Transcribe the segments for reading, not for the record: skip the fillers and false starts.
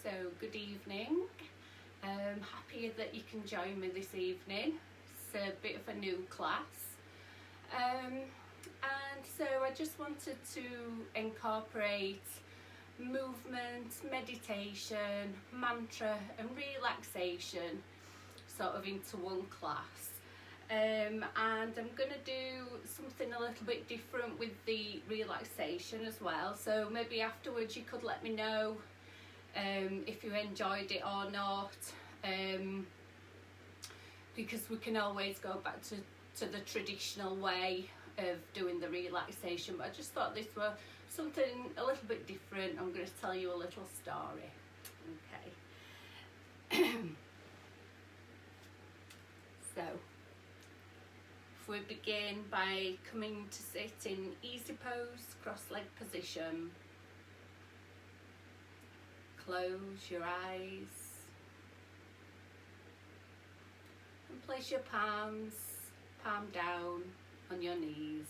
So good evening. Happy that you can join me this evening. It's a bit of a new class. And so I just wanted to incorporate movement, meditation, mantra and relaxation sort of into one class. And I'm going to do something a little bit different with the relaxation as well. So maybe afterwards you could let me know if you enjoyed it or not, because we can always go back to the traditional way of doing the relaxation, but I just thought this was something a little bit different. I'm going to tell you a little story. Okay. So if we begin by coming to sit in easy pose, cross-leg position. Close your eyes and place your palms, palm down on your knees.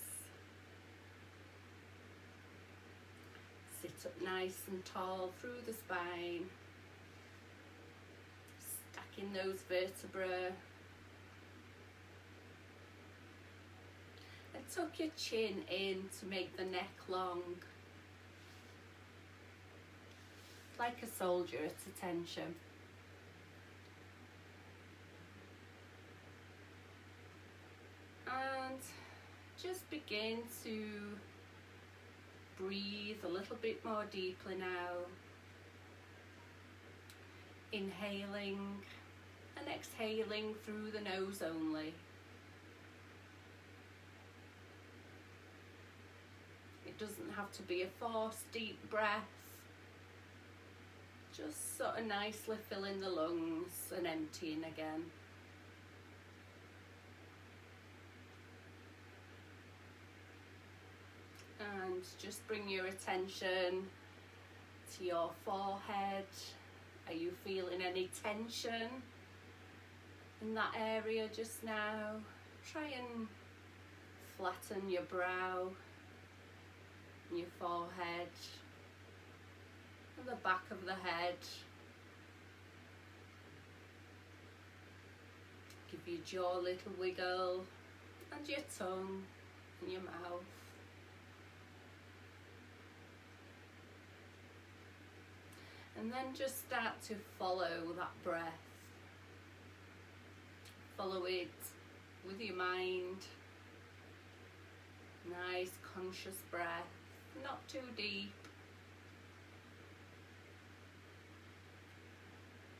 Sit up nice and tall through the spine, stacking those vertebrae. And tuck your chin in to make the neck long, like a soldier at attention. And just begin to breathe a little bit more deeply now. Inhaling and exhaling through the nose only. It doesn't have to be a forced deep breath. Just sort of nicely filling the lungs and emptying again. And just bring your attention to your forehead. Are you feeling any tension in that area just now? Try and flatten your brow, your forehead, and the back of the head. Give your jaw a little wiggle, and your tongue and your mouth. And then just start to follow that breath. Follow it with your mind. Nice conscious breath, not too deep.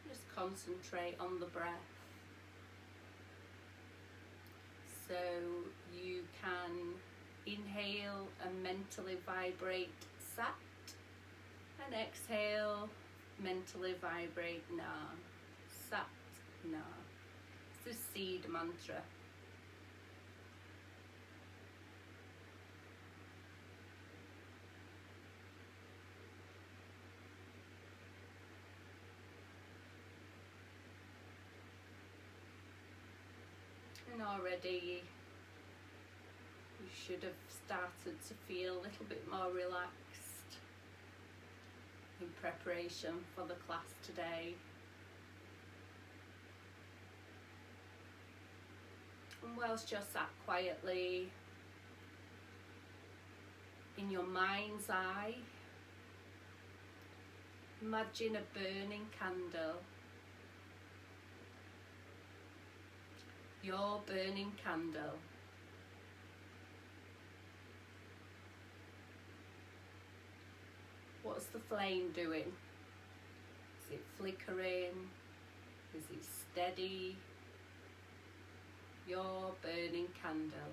Just concentrate on the breath. So you can inhale and mentally vibrate Sat, and exhale, mentally vibrate Na. Sat, Na. It's the seed mantra. And already you should have started to feel a little bit more relaxed in preparation for the class today. And whilst you're sat quietly, in your mind's eye, imagine a burning candle. Your burning candle. What's the flame doing? Is it flickering? Is it steady? Your burning candle.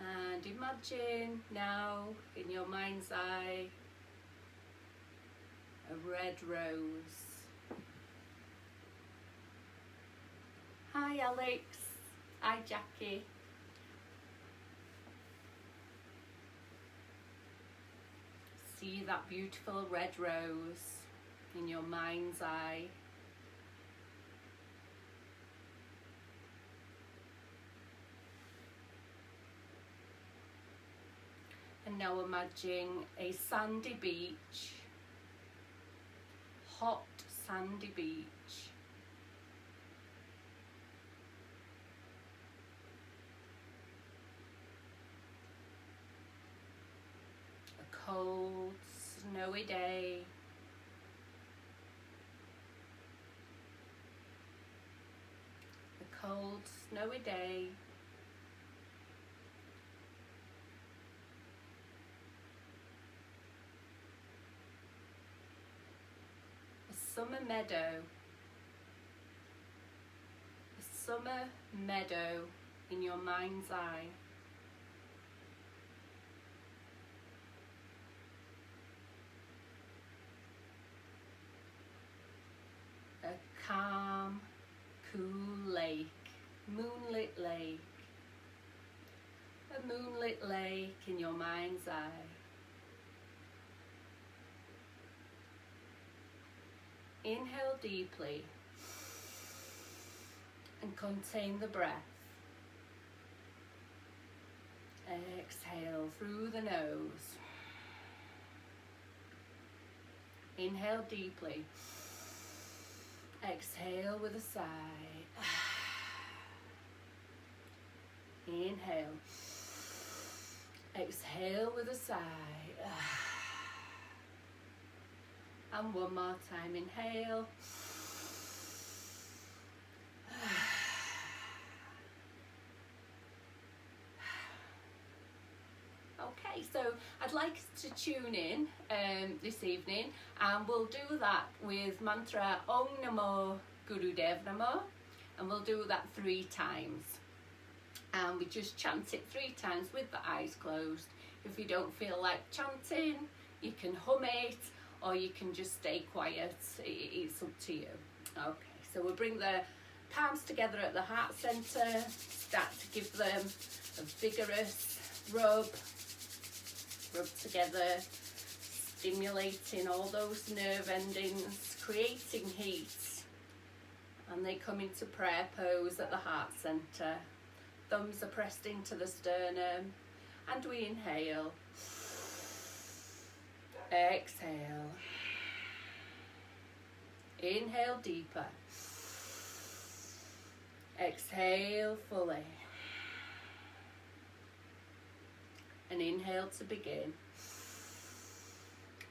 And imagine now in your mind's eye a red rose. Hi Alex. Hi Jackie. See that beautiful red rose in your mind's eye. now imagining a sandy beach, hot sandy beach. A cold, snowy day. A cold, snowy day. Summer meadow, a summer meadow in your mind's eye. A calm, cool lake, moonlit lake, a moonlit lake in your mind's eye. Inhale deeply and contain the breath. Exhale through the nose. Inhale deeply. Exhale with a sigh. Inhale. Exhale with a sigh. And one more time, inhale. Okay, so I'd like to tune in this evening, and we'll do that with mantra Om Namo Gurudev Namo, and we'll do that 3 times. And we just chant it 3 times with the eyes closed. If you don't feel like chanting, you can hum it, or you can just stay quiet. It's up to you. Okay, so we'll bring the palms together at the heart centre, start to give them a vigorous rub together, stimulating all those nerve endings, creating heat, and they come into prayer pose at the heart centre. Thumbs are pressed into the sternum, and we inhale. Exhale. Inhale deeper. Exhale fully. And inhale to begin.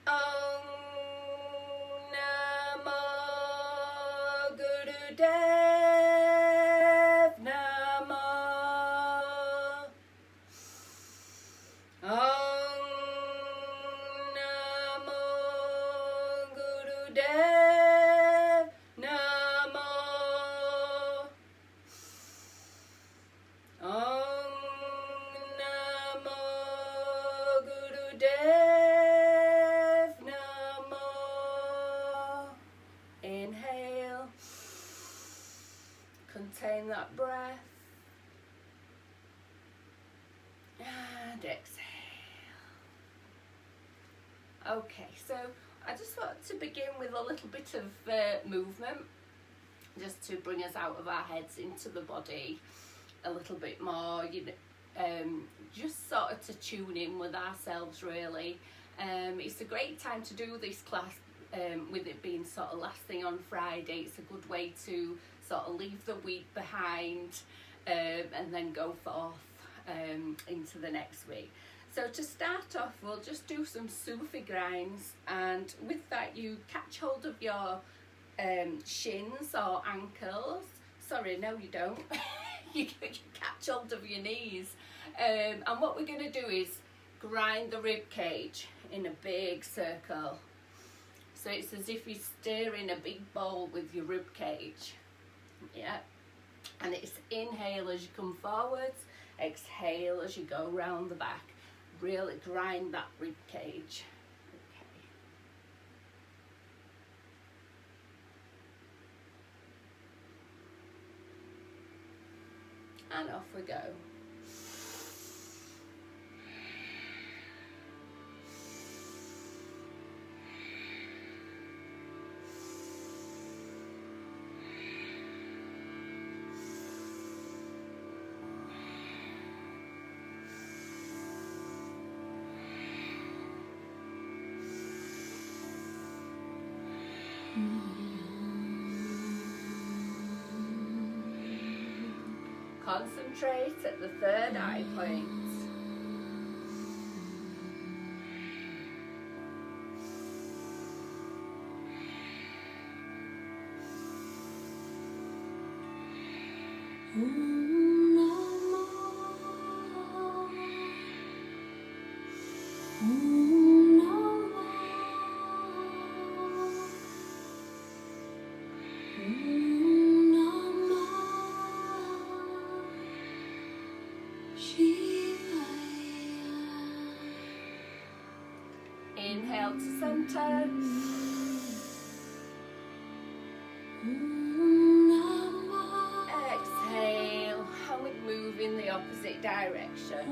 Om Namo Gurudev Namo. Om Namo Gurudev Namo. Om Namo Gurudev Namo. Inhale. Contain that breath. And exhale. Okay, so I just want to begin with a little bit of movement, just to bring us out of our heads into the body a little bit more, just sort of to tune in with ourselves really. It's a great time to do this class, with it being sort of last thing on Friday. It's a good way to sort of leave the week behind, and then go forth into the next week. So to start off, we'll just do some Sufi grinds, and with that you catch hold of your shins or ankles. Sorry, no you don't. You catch hold of your knees, and what we're going to do is grind the rib cage in a big circle. So it's as if you're stirring a big bowl with your rib cage. Yeah, and it's inhale as you come forwards, exhale as you go round the back. Really grind that rib cage. Okay. And off we go. Concentrate at the third eye point. Inhale to center. Exhale, and we move in the opposite direction.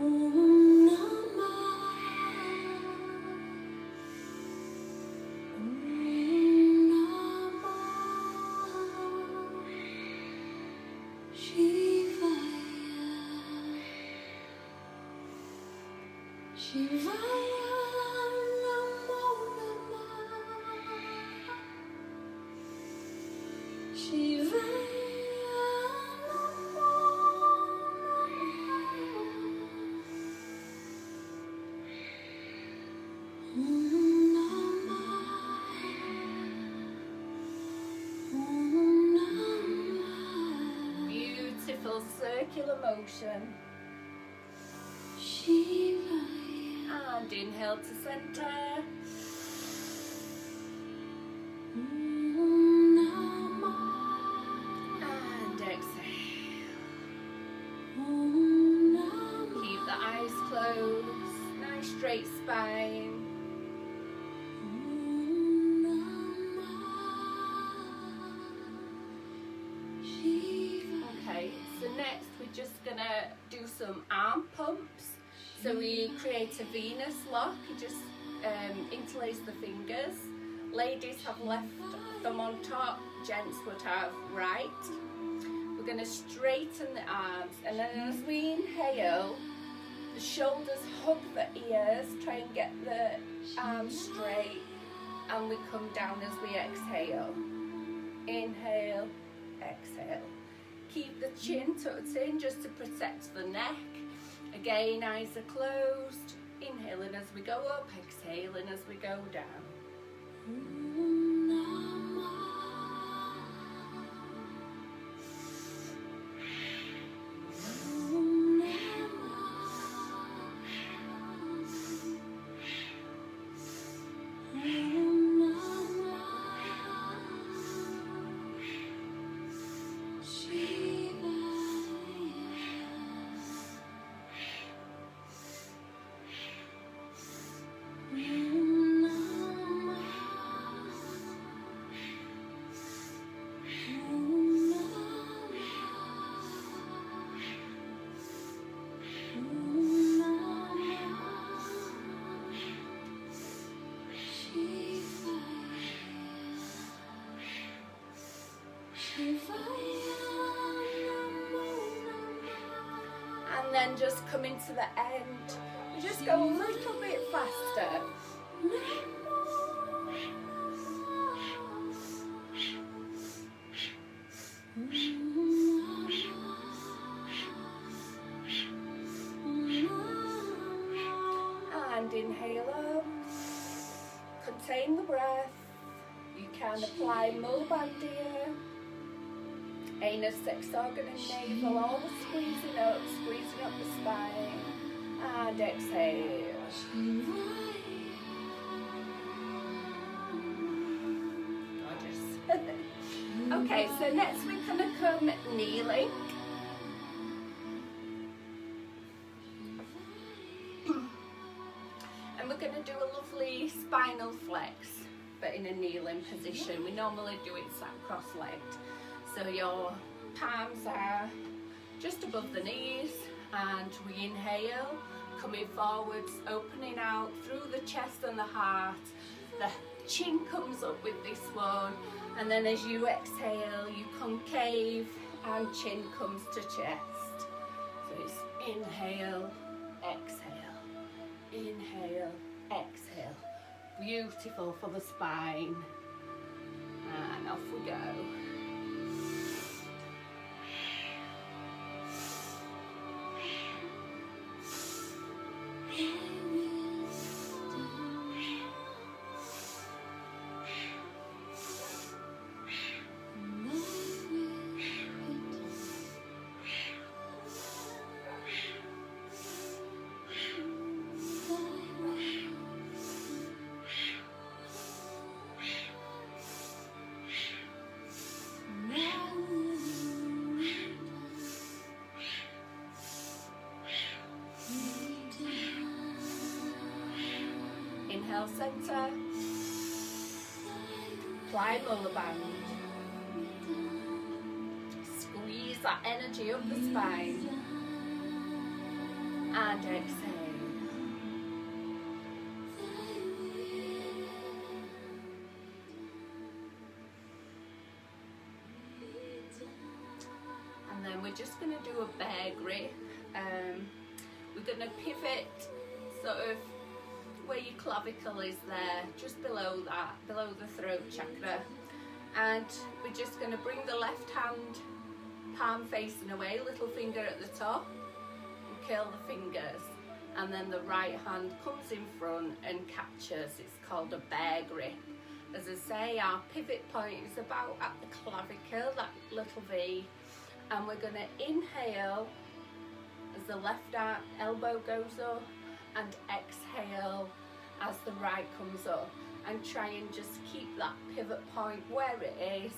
Beautiful circular motion. And inhale to center. And exhale. Keep the eyes closed. Nice straight spine. Okay, so next we're just gonna do some arm pumps. So we create a Venus lock. You just interlace the fingers. Ladies have left thumb on top, gents would have right. We're going to straighten the arms, and then as we inhale, the shoulders hug the ears, try and get the arms straight, and we come down as we exhale. Inhale, exhale. Keep the chin tucked in just to protect the neck. Again, eyes are closed. Inhaling as we go up, exhaling as we go down. And then just coming to the end, we just go a little bit faster. And inhale up, contain the breath. You can apply Mulband here. Anus, sex organ and navel, all squeezing up the spine. And exhale. Gorgeous. Okay, so next we're going to come kneeling. And we're going to do a lovely spinal flex, but in a kneeling position. We normally do it sat cross-legged. So your palms are just above the knees, and we inhale, coming forwards, opening out through the chest and the heart. The chin comes up with this one, and then as you exhale, you concave and chin comes to chest. So it's inhale, exhale, inhale, exhale. Beautiful for the spine. And off we go. your centre. Apply lower band. Squeeze that energy up the spine. And exhale. And then we're just going to do a bear grip. We're going to pivot sort of where your clavicle is there, just below that, below the throat chakra. And we're just going to bring the left hand palm facing away, little finger at the top, and curl the fingers. And then the right hand comes in front and catches. It's called a bear grip. As I say, our pivot point is about at the clavicle, that little V. And we're going to inhale as the left elbow goes up, and exhale as the right comes up, and try and just keep that pivot point where it is,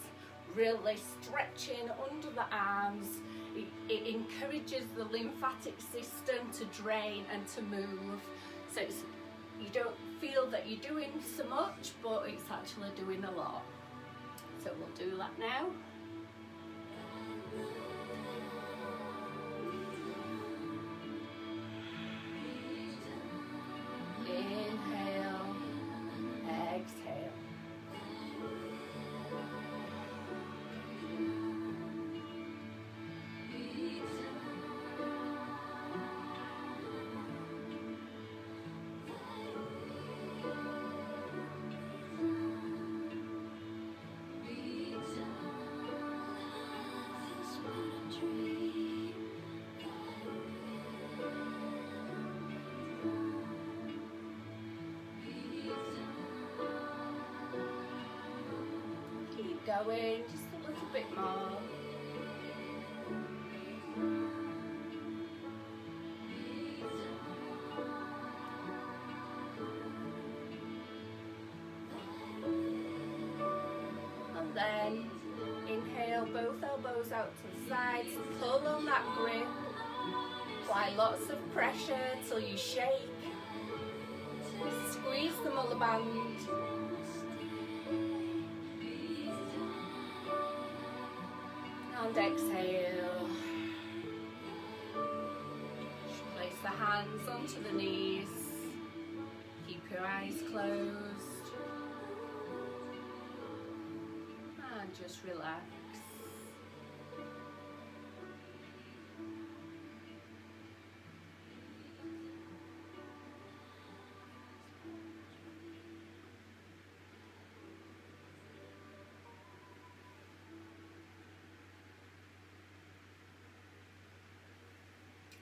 really stretching under the arms. It encourages the lymphatic system to drain and to move, so you don't feel that you're doing so much, but it's actually doing a lot. So we'll do that now. Inhale, exhale. Going just a little bit more. And then inhale, both elbows out to the sides, pull on that grip, apply lots of pressure till you shake, squeeze the mullah band. And exhale. Place the hands onto the knees. Keep your eyes closed. And just relax.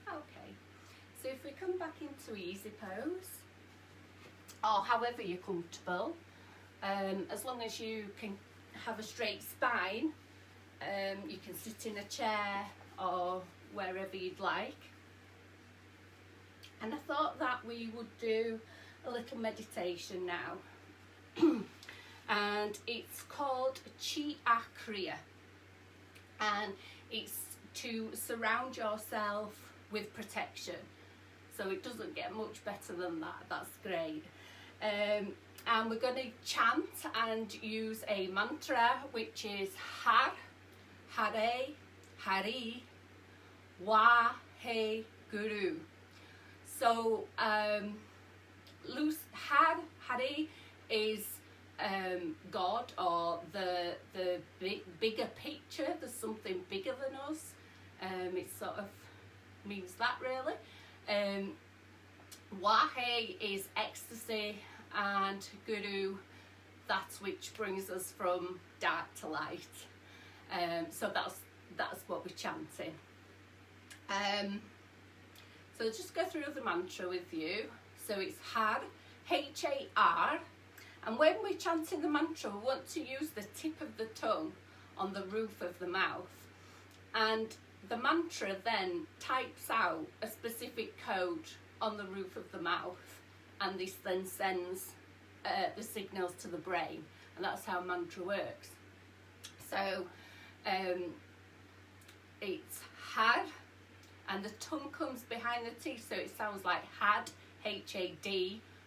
Okay, so if we come back into easy pose, or however you're comfortable, as long as you can have a straight spine, you can sit in a chair or wherever you'd like. And I thought that we would do a little meditation now. And it's called Chia Kriya, and it's to surround yourself with protection. So it doesn't get much better than that. That's great. And we're going to chant and use a mantra, which is Har, Hare, Hari, Wa, He, Guru. So loose Har, Hari is God, or the bigger picture. There's something bigger than us. It sort of means that really. Wahe is ecstasy, and Guru, that's which brings us from dark to light. So that's what we're chanting. So I'll just go through the mantra with you. So it's Har, H-A-R, and when we're chanting the mantra, we want to use the tip of the tongue on the roof of the mouth, and the mantra then types out a specific code on the roof of the mouth, and this then sends the signals to the brain, and that's how mantra works. So it's had, and the tongue comes behind the teeth, so it sounds like had, H-A-D,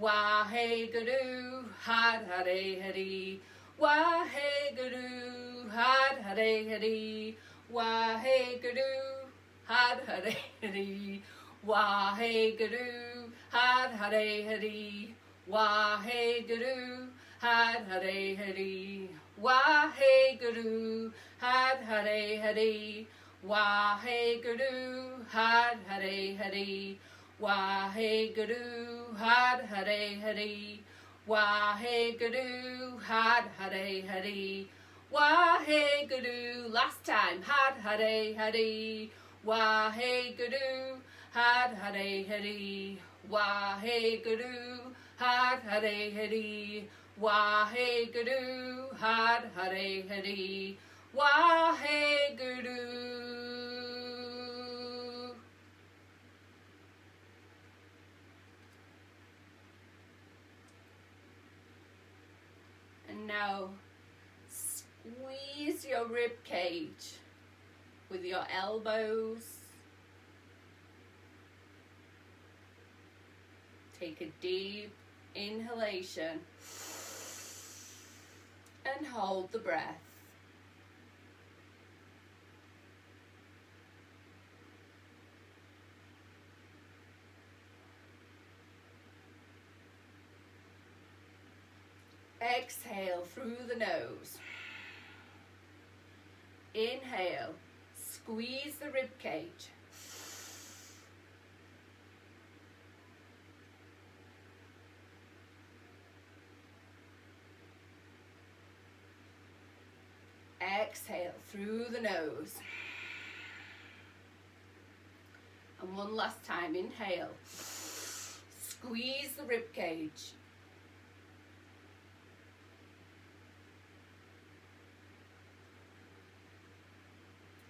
Waheguru Had Hare Hare. Waheguru Had Hare Hare. Waheguru Had Hare Hare. Waheguru Had Hare Hare. Waheguru Had Hare Hare. Waheguru Had Hare Hare. Waheguru Had Hare Hare. Waheguru Had Hare Hare. Waheguru Had Hare Hare. Waheguru, last time, Had Hare Hare. Waheguru Had Hare Hare. Waheguru Had Hare Hare. Waheguru Had Hare Hare. Waheguru. And now squeeze your rib cage with your elbows. Take a deep inhalation and hold the breath. Exhale through the nose. Inhale, squeeze the rib cage. Exhale through the nose. And one last time, inhale. Squeeze the rib cage.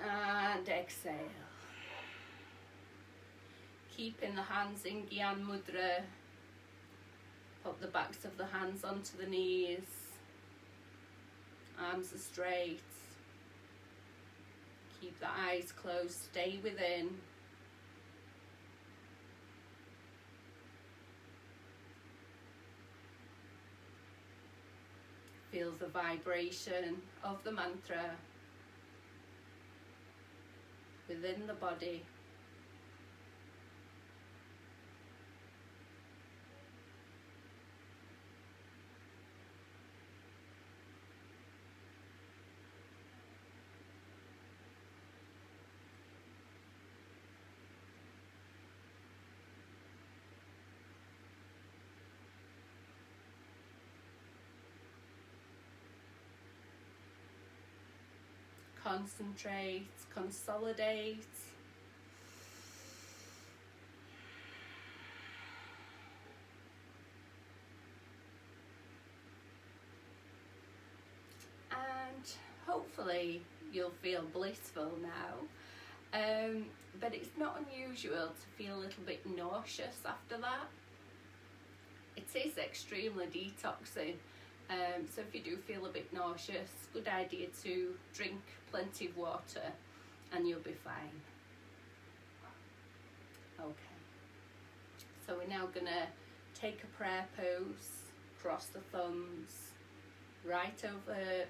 And exhale. Keeping the hands in Gyan Mudra. Put the backs of the hands onto the knees. Arms are straight. Keep the eyes closed. Stay within. Feel the vibration of the mantra within the body. Concentrate, consolidate. And hopefully you'll feel blissful now. But it's not unusual to feel a little bit nauseous after that. It is extremely detoxing. So if you do feel a bit nauseous, good idea to drink plenty of water and you'll be fine. Okay, so we're now gonna take a prayer pose, cross the thumbs, right over,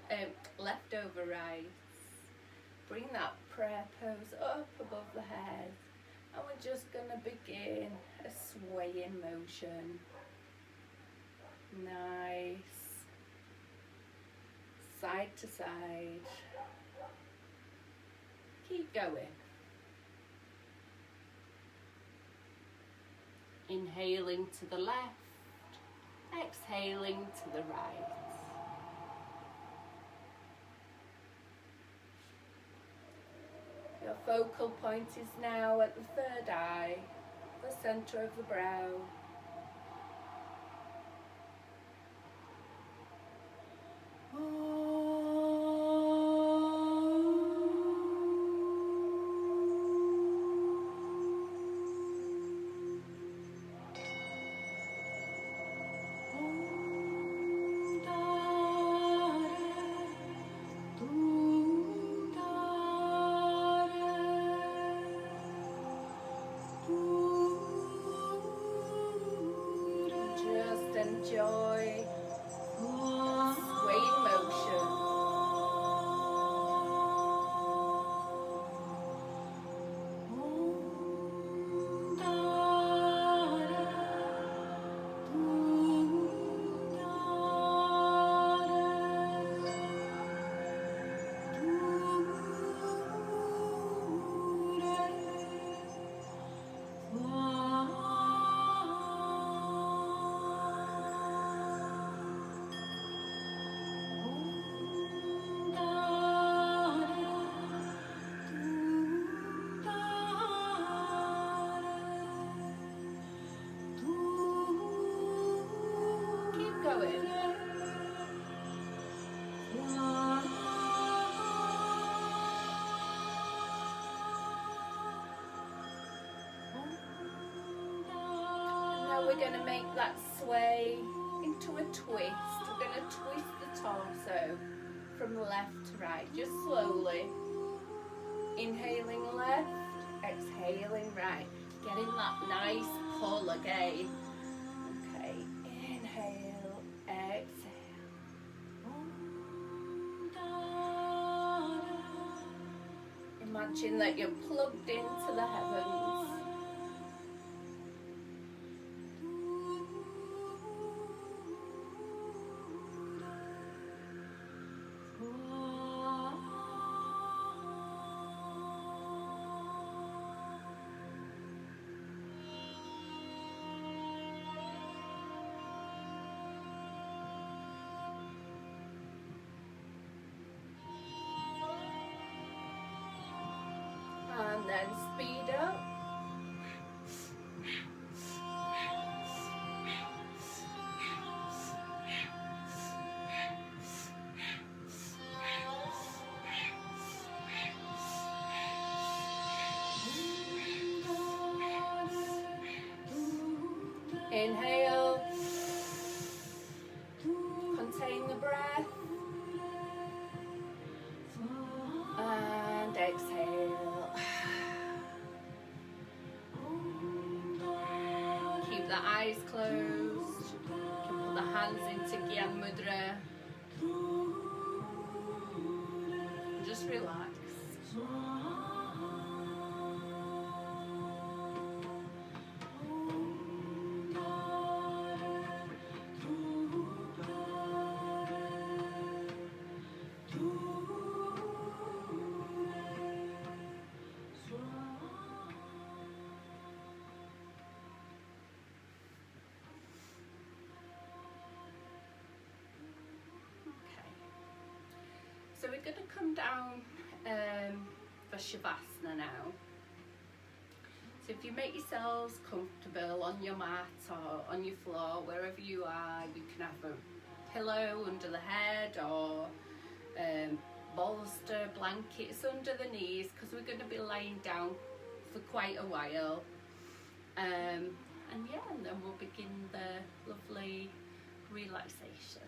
left over right. Bring that prayer pose up above the head, and we're just gonna begin a swaying motion. Nice. Side to side. Keep going. Inhaling to the left, exhaling to the right. Your focal point is now at the third eye, the centre of the brow. we're going to make that sway into a twist. We're going to twist the torso from left to right, just slowly. Inhaling left, exhaling right. Getting that nice pull again. Okay, inhale, exhale. Imagine that you're plugged into the heavens. And then speed up. Inhale. Contain the breath. And exhale. Keep the eyes closed. You can put the hands into Gyan Mudra. Just relax. So we're going to come down for Shavasana now. So if you make yourselves comfortable on your mat or on your floor, wherever you are, you can have a pillow under the head or bolster, blankets under the knees, because we're going to be lying down for quite a while. And then we'll begin the lovely relaxation.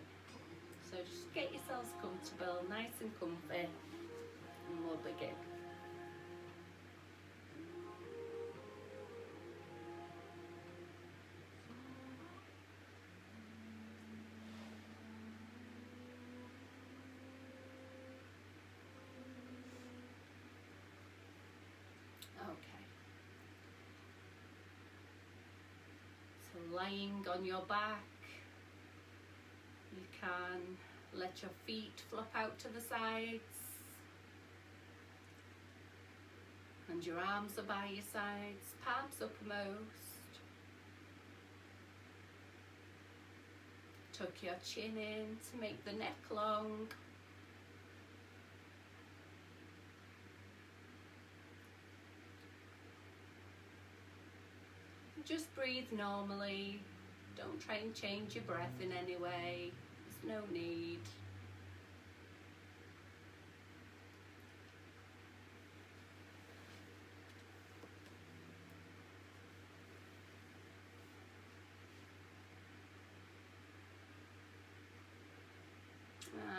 So just get yourselves comfortable, nice and comfy, and we'll begin. Okay. So lying on your back, you can let your feet flop out to the sides and your arms are by your sides, palms uppermost. Tuck your chin in to make the neck long. Just breathe normally. Don't try and change your breath in any way. There's no need.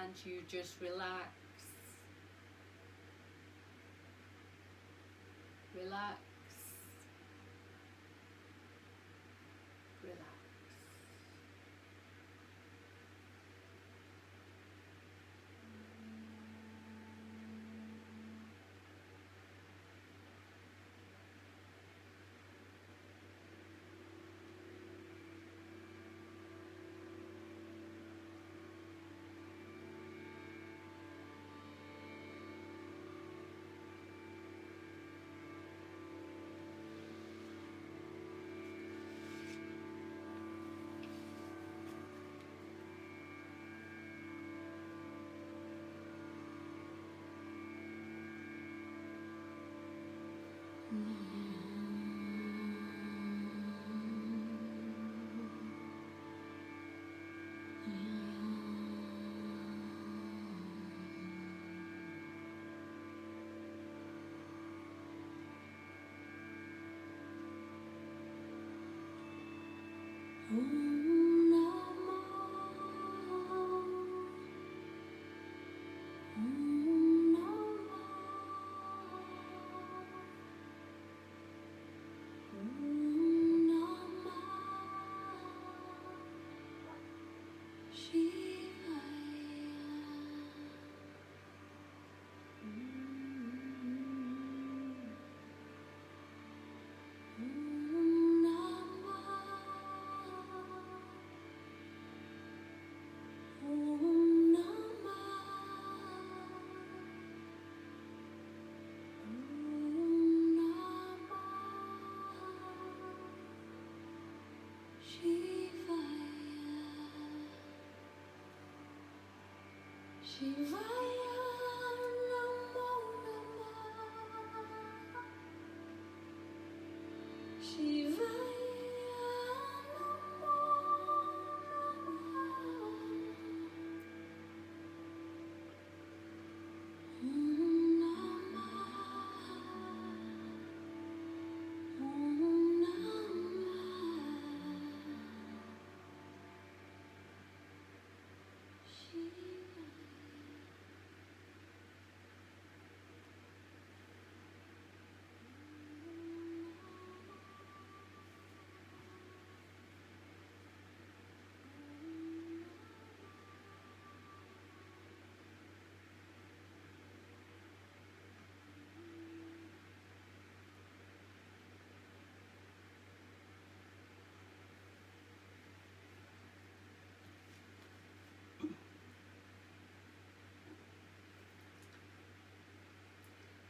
And you just relax. Relax. Relax.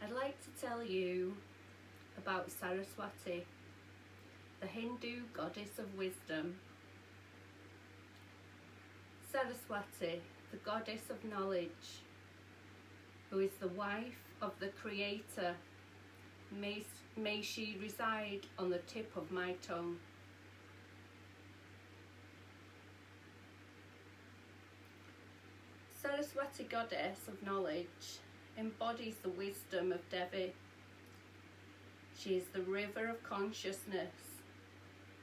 I'd like to tell you about Saraswati, the Hindu goddess of wisdom. Saraswati, the goddess of knowledge, who is the wife of the Creator, may she reside on the tip of my tongue. Saraswati, goddess of knowledge, embodies the wisdom of Devi. She is the river of consciousness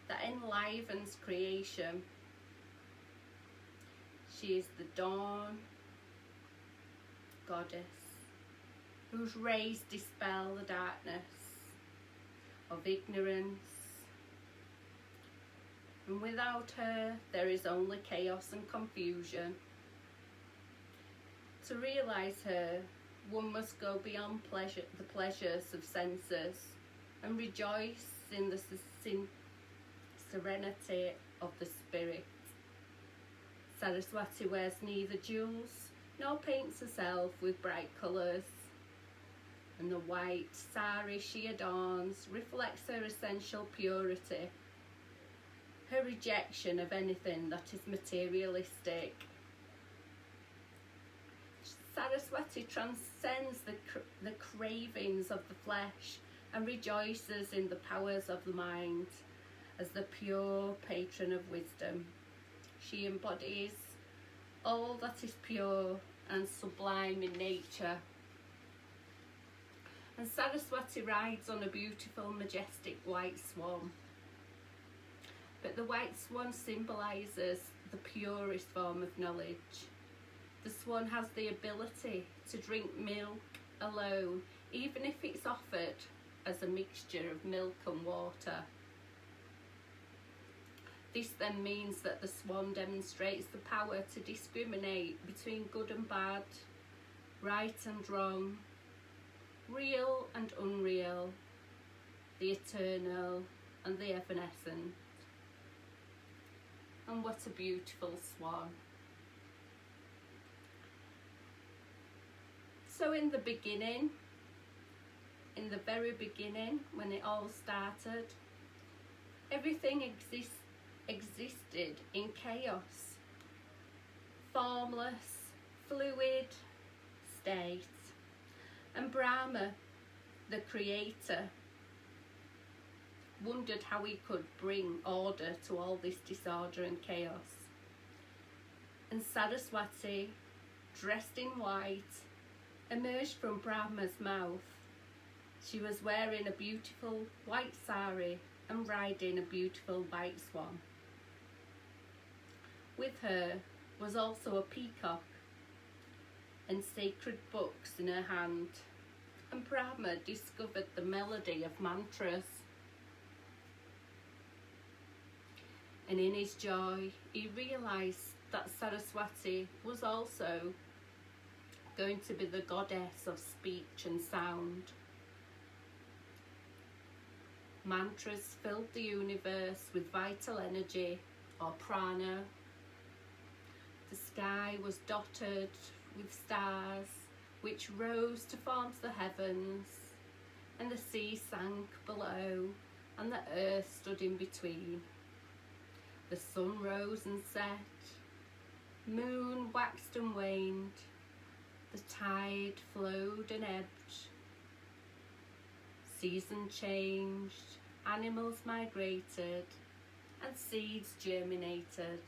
that enlivens creation. She is the dawn goddess whose rays dispel the darkness of ignorance. And without her, there is only chaos and confusion. To realize her, one must go beyond the pleasures of senses and rejoice in the serenity of the spirit. Saraswati wears neither jewels nor paints herself with bright colours, and the white sari she adorns reflects her essential purity, her rejection of anything that is materialistic. Saraswati transcends the cravings of the flesh and rejoices in the powers of the mind as the pure patron of wisdom. She embodies all that is pure and sublime in nature. And Saraswati rides on a beautiful, majestic white swan. But the white swan symbolises the purest form of knowledge. The swan has the ability to drink milk alone, even if it's offered as a mixture of milk and water. This then means that the swan demonstrates the power to discriminate between good and bad, right and wrong, real and unreal, the eternal and the evanescent. And what a beautiful swan. So in the beginning, in the very beginning, when it all started, everything existed in chaos, formless, fluid state. And Brahma, the creator, wondered how he could bring order to all this disorder and chaos. And Saraswati, dressed in white, emerged from Brahma's mouth. She was wearing a beautiful white sari and riding a beautiful white swan. With her was also a peacock and sacred books in her hand, and Brahma discovered the melody of mantras. And in his joy, he realised that Saraswati was also going to be the goddess of speech and sound. Mantras filled the universe with vital energy, or prana. The sky was dotted with stars, which rose to form the heavens, and the sea sank below, and the earth stood in between. The sun rose and set, moon waxed and waned, the tide flowed and ebbed. Season changed, animals migrated, and seeds germinated.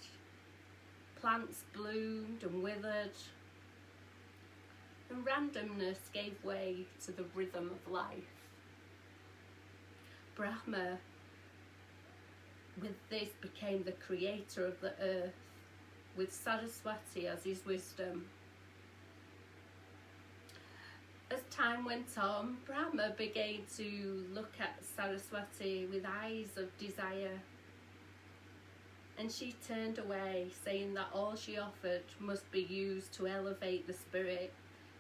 Plants bloomed and withered, and randomness gave way to the rhythm of life. Brahma, with this, became the creator of the earth, with Saraswati as his wisdom. As time went on, Brahma began to look at Saraswati with eyes of desire, and she turned away, saying that all she offered must be used to elevate the spirit,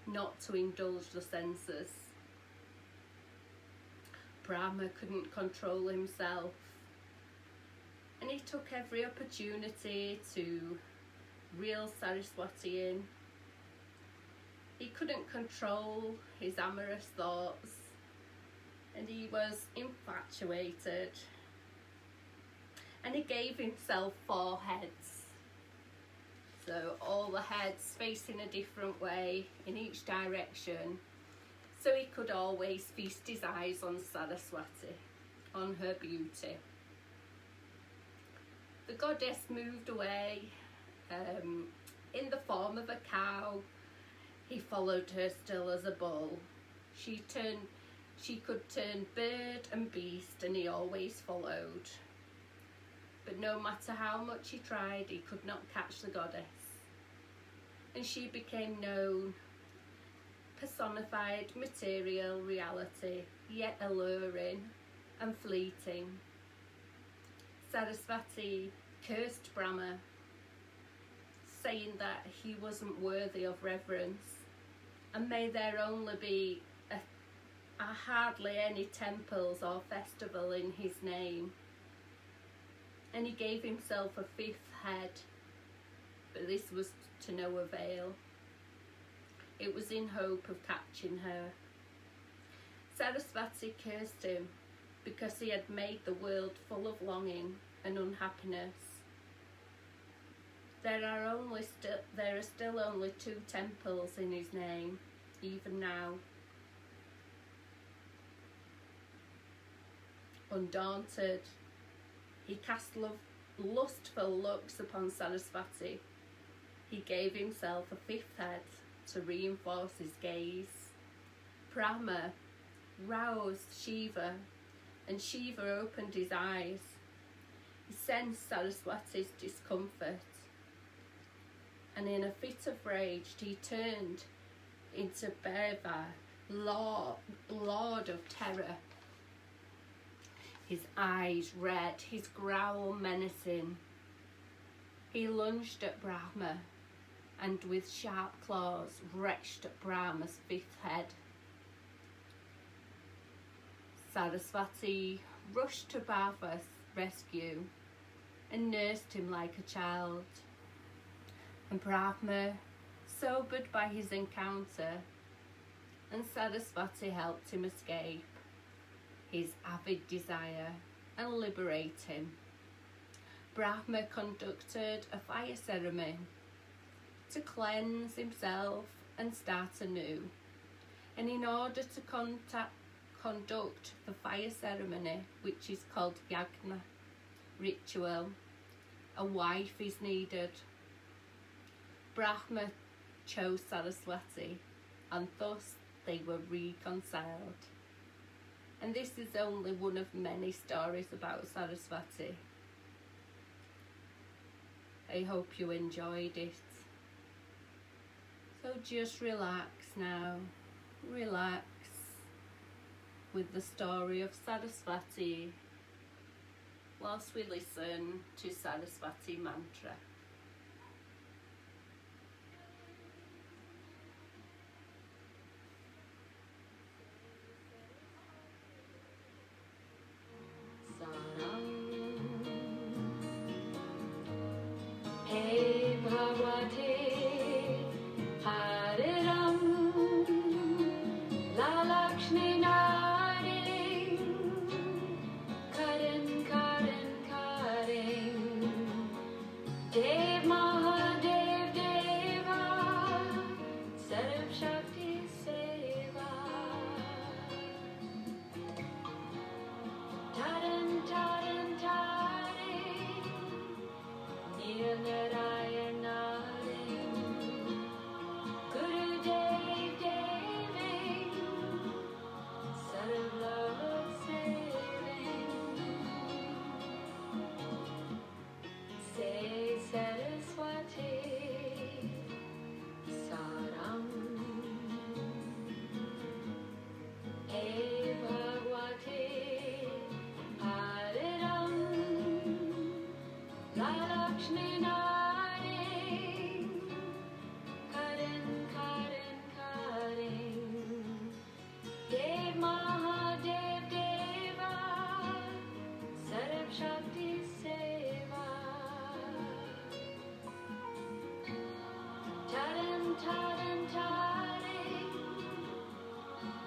not to indulge the senses. Brahma couldn't control himself, and he took every opportunity to reel Saraswati in. He couldn't control his amorous thoughts, and he was infatuated, and he gave himself 4 heads. So all the heads facing a different way in each direction, so he could always feast his eyes on Saraswati, on her beauty. The goddess moved away in the form of a cow. He followed her still as a bull. She could turn bird and beast, and he always followed. But no matter how much he tried, he could not catch the goddess. And she became known, personified material reality, yet alluring and fleeting. Saraswati cursed Brahma, saying that he wasn't worthy of reverence, and may there only be hardly any temples or festival in his name. And he gave himself a 5th head, but this was to no avail. It was in hope of catching her. Saraswati cursed him because he had made the world full of longing and unhappiness. There are still only 2 temples in his name, even now. Undaunted, he cast lustful looks upon Saraswati. He gave himself a 5th head to reinforce his gaze. Brahma roused Shiva, and Shiva opened his eyes. He sensed Saraswati's discomfort, and in a fit of rage he turned into Bhaiva, Lord of Terror. His eyes red, his growl menacing. He lunged at Brahma, and with sharp claws wrenched at Brahma's 5th head. Saraswati rushed to Brahma's rescue and nursed him like a child. And Brahma, sobered by his encounter, and Saraswati helped him escape his avid desire and liberate him. Brahma conducted a fire ceremony to cleanse himself and start anew. And in order to conduct the fire ceremony, which is called yagna ritual, a wife is needed. Brahma chose Saraswati, and thus they were reconciled. And this is only one of many stories about Saraswati. I hope you enjoyed it. So just relax now, relax with the story of Saraswati whilst we listen to Saraswati mantra. Hey Bhagwate Hare Ram La Lakshmi Nare Karan Karan Karen Dev Mahadev Deva Sarv Shakti Seva Taran Taran Tare Nil Narayana Guru Dev Deving Sarv Lok Saving Say Saraswati Saram Hey Bhagwate Hare Ram La Lakshmi Nare Karan Karan Karen Dev Mahadev Deva Sarv Shakti Seva Taran Taran Tare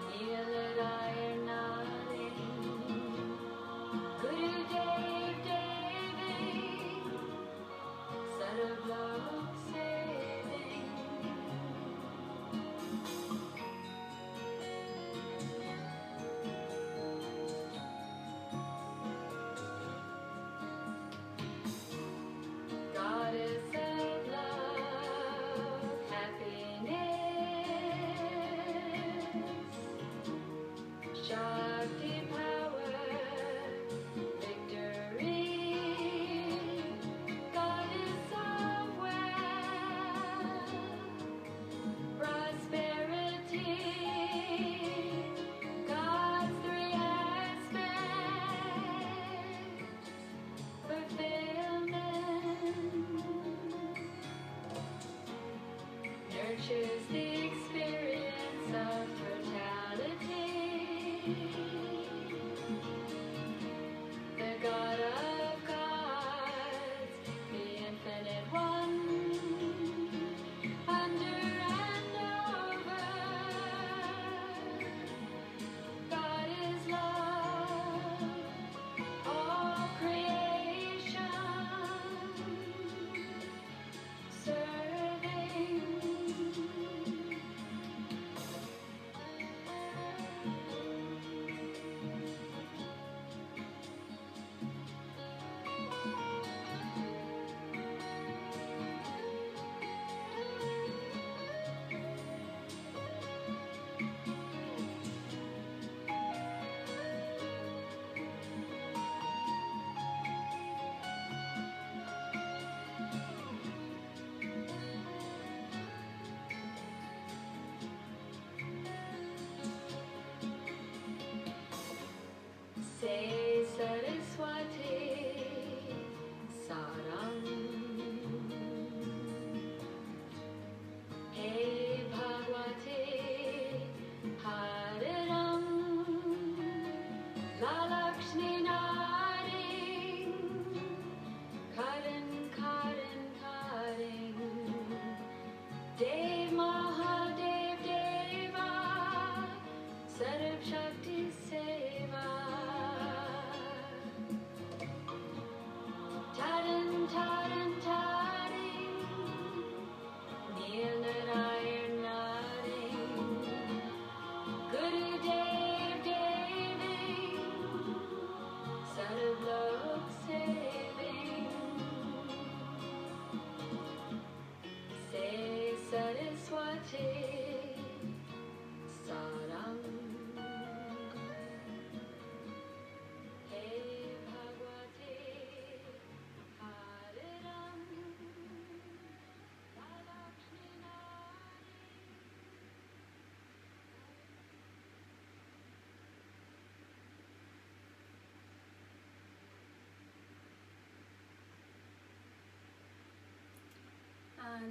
Nil Narayana Guru Dev Deving Sarv Lok Saving Goddess of love, happiness, Shakti power, victory, Goddess of wealth, prosperity, God's three aspects, fulfillment, nurtures the experience of totality, the God of gods, the infinite one, under and over, God is love, all creation serving. Say Saraswati Saram Hey Bhagwate Hare Ram La Lakshmi Nare Karan Karan Karen Dev Mahadev Deva Sarv Shakti Seva Taran Taran Tare Nil Narayana Guru Dev Deving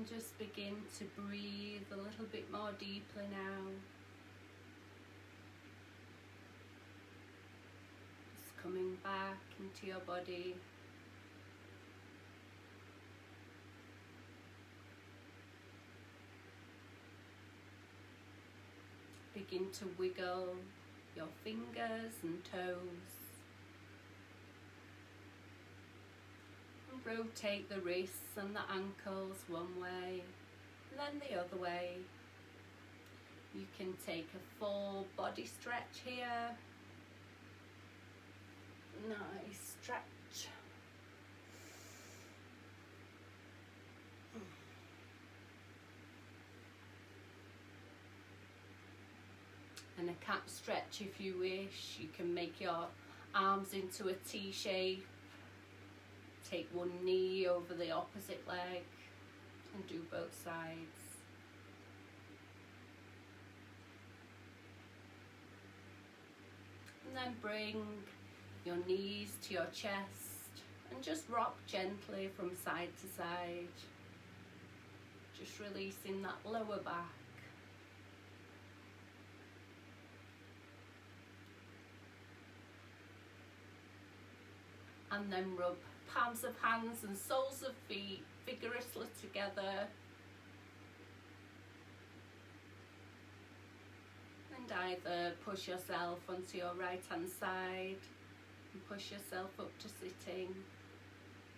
And just begin to breathe a little bit more deeply now. Just coming back into your body. Begin to wiggle your fingers and toes. And rotate the wrists and the ankles one way, and then the other way. You can take a full body stretch here. Nice stretch. And a cat stretch if you wish. You can make your arms into a T shape. Take one knee over the opposite leg and do both sides. And then bring your knees to your chest and just rock gently from side to side. Just releasing that lower back. And then rub palms of hands and soles of feet vigorously together. And either push yourself onto your right hand side and push yourself up to sitting,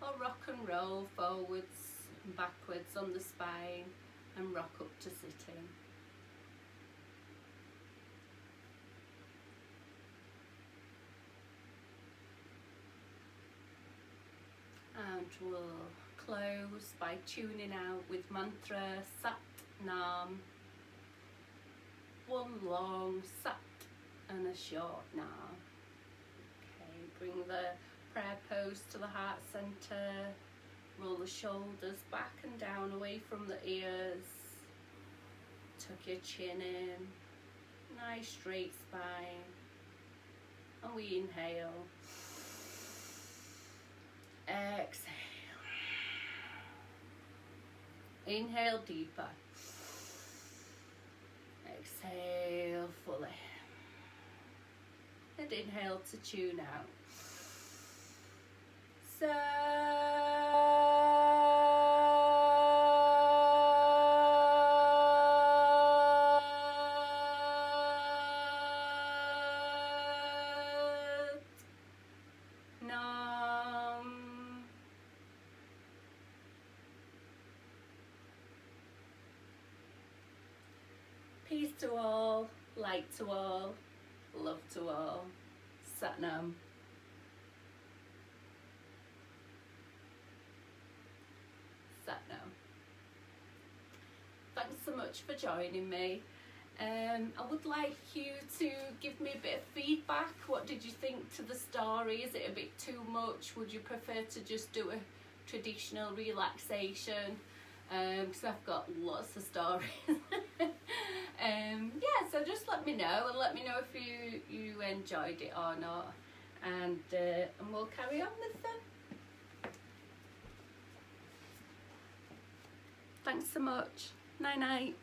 or rock and roll forwards and backwards on the spine and rock up to sitting. And we'll close by tuning out with mantra Sat Nam. One long Sat and a short Nam. Okay, bring the prayer pose to the heart center. Roll the shoulders back and down away from the ears. Tuck your chin in. Nice straight spine. And we inhale. Exhale. Inhale deeper. Exhale fully. And inhale to tune out. Peace to all, light to all, love to all. Sat Nam. Sat Nam. Thanks so much for joining me. I would like you to give me a bit of feedback. What did you think to the story? Is it a bit too much? Would you prefer to just do a traditional relaxation? Because I've got lots of stories. Yeah, so just let me know, and let me know if you enjoyed it or not, and we'll carry on with them. Thanks so much. Night night.